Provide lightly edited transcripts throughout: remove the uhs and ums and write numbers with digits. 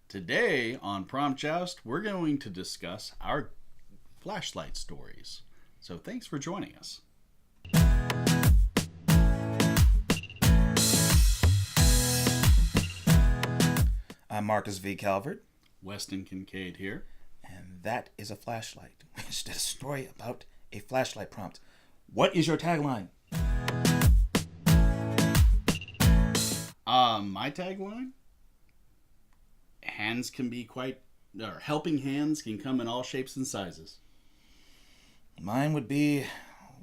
Today on Prompt Joust, we're going to discuss our flashlight stories. So thanks for joining us. I'm Marcus V. Calvert. Weston Kincade here. And that is a flashlight. It's a story about a flashlight prompt. What is your tagline? My tagline? Hands can be or helping hands can come in all shapes and sizes. Mine would be,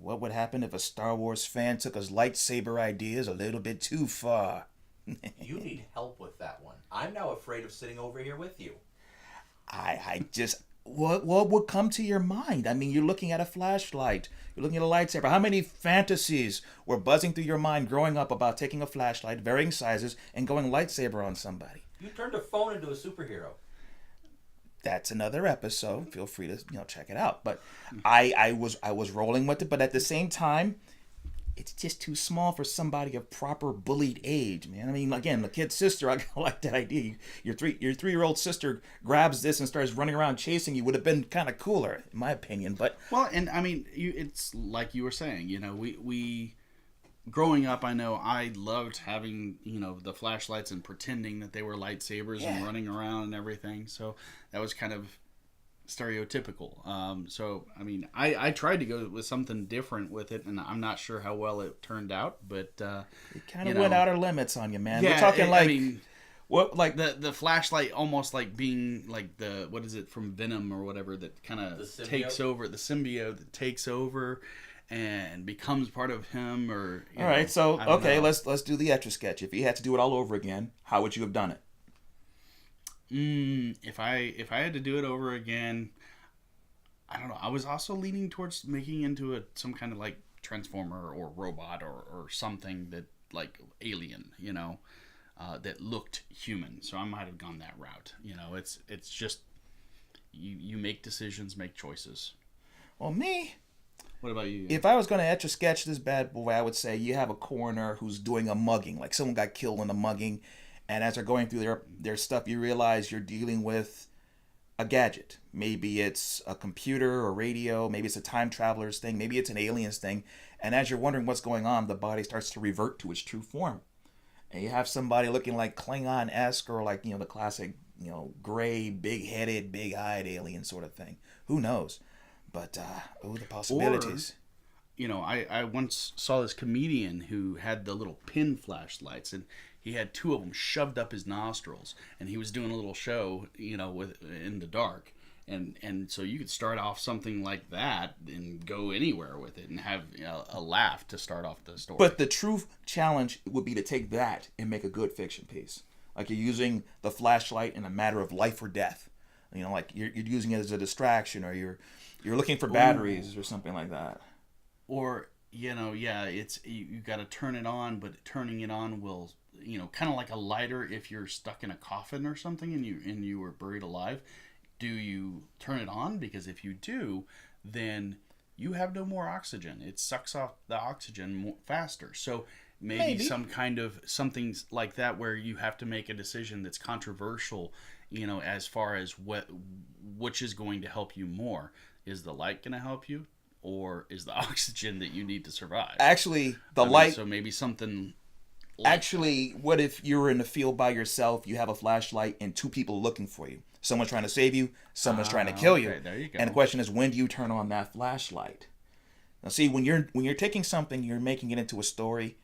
what would happen if a Star Wars fan took his lightsaber ideas a little bit too far? You need help with that one. I'm now afraid of sitting over here with you. What would come to your mind? I mean, you're looking at a flashlight. You're looking at a lightsaber. How many fantasies were buzzing through your mind growing up about taking a flashlight, varying sizes, and going lightsaber on somebody? You turned a phone into a superhero. That's another episode. Feel free to check it out. But I was rolling with it, but at the same time, it's just too small for somebody of proper bullied age, man. I mean, again, the kid's sister, I like that idea. Your 3-year-old sister grabs this and starts running around chasing you. Would have been kind of cooler, in my opinion. But well, and I mean, it's like you were saying. We growing up, I know I loved having the flashlights and pretending that they were lightsabers and running around and everything. So that was kind of stereotypical. So I mean, I tried to go with something different with it, and I'm not sure how well it turned out, but it kind of went out of limits on you, man. Yeah, we're talking what, like the flashlight almost like being like the, what is it, from Venom or whatever, that kind of takes over, the symbiote that takes over and becomes part of him. Or all right, so okay, let's do the Etch a Sketch. If you had to do it all over again, how would you have done it? If I had to do it over again, I don't know. I was also leaning towards making into some kind of like transformer or robot or something that like alien, that looked human. So I might have gone that route. It's just you make decisions, make choices. Well, me. What about you? If I was going to Etch a Sketch this bad boy, I would say you have a coroner who's doing a mugging, like someone got killed in a mugging. And as they're going through their stuff, you realize you're dealing with a gadget. Maybe it's a computer or radio. Maybe it's a time traveler's thing. Maybe it's an alien's thing. And as you're wondering what's going on, the body starts to revert to its true form. And you have somebody looking like Klingon-esque or like, the classic, gray, big-headed, big-eyed alien sort of thing. Who knows? But, the possibilities. Or, I once saw this comedian who had the little pin flashlights, and he had 2 of them shoved up his nostrils, and he was doing a little show, in the dark. And so you could start off something like that and go anywhere with it and have a laugh to start off the story. But the true challenge would be to take that and make a good fiction piece. Like you're using the flashlight in a matter of life or death. Like you're using it as a distraction, or you're looking for batteries or something like that. Or, it's you got to turn it on, but turning it on will, kind of like a lighter if you're stuck in a coffin or something and you were buried alive. Do you turn it on? Because if you do, then you have no more oxygen. It sucks off the oxygen faster. So maybe some kind of something like that where you have to make a decision that's controversial, as far as which is going to help you more. Is the light going to help you, or is the oxygen that you need to survive? Actually, light. So maybe something. Actually, what if you're in the field by yourself, you have a flashlight, and 2 people looking for you? Someone's trying to save you, someone's trying to kill you. There you go. And the question is, when do you turn on that flashlight? Now, see, when you're taking something, you're making it into a story.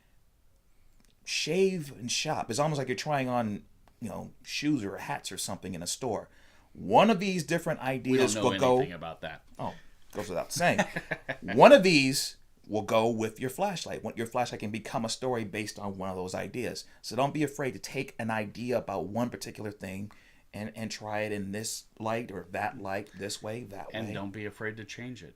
Shave and shop. It's almost like you're trying on, shoes or hats or something in a store. One of these different ideas will go. We don't know anything about that. Oh, goes without saying. One of these will go with your flashlight. Your flashlight can become a story based on one of those ideas. So don't be afraid to take an idea about one particular thing and try it in this light or that light, this way, that way. And don't be afraid to change it.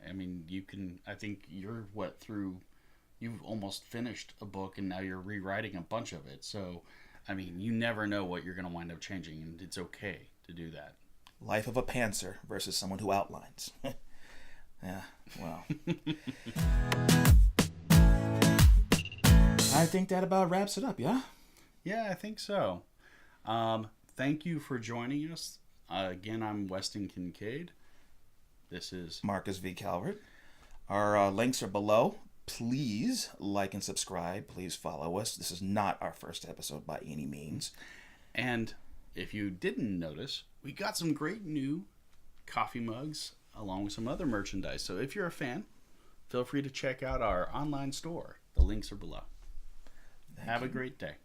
I mean, you can, I think you've almost finished a book and now you're rewriting a bunch of it. So, I mean, you never know what you're going to wind up changing, and it's okay to do that. Life of a pantser versus someone who outlines. Yeah, well. I think that about wraps it up, yeah? Yeah, I think so. thank you for joining us. Again, I'm Weston Kincade. This is Marcus V. Calvert. Our links are below. Please like and subscribe. Please follow us. This is not our first episode by any means. And if you didn't notice, we got some great new coffee mugs along with some other merchandise. So if you're a fan, feel free to check out our online store. The links are below. Have a great day.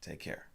Take care.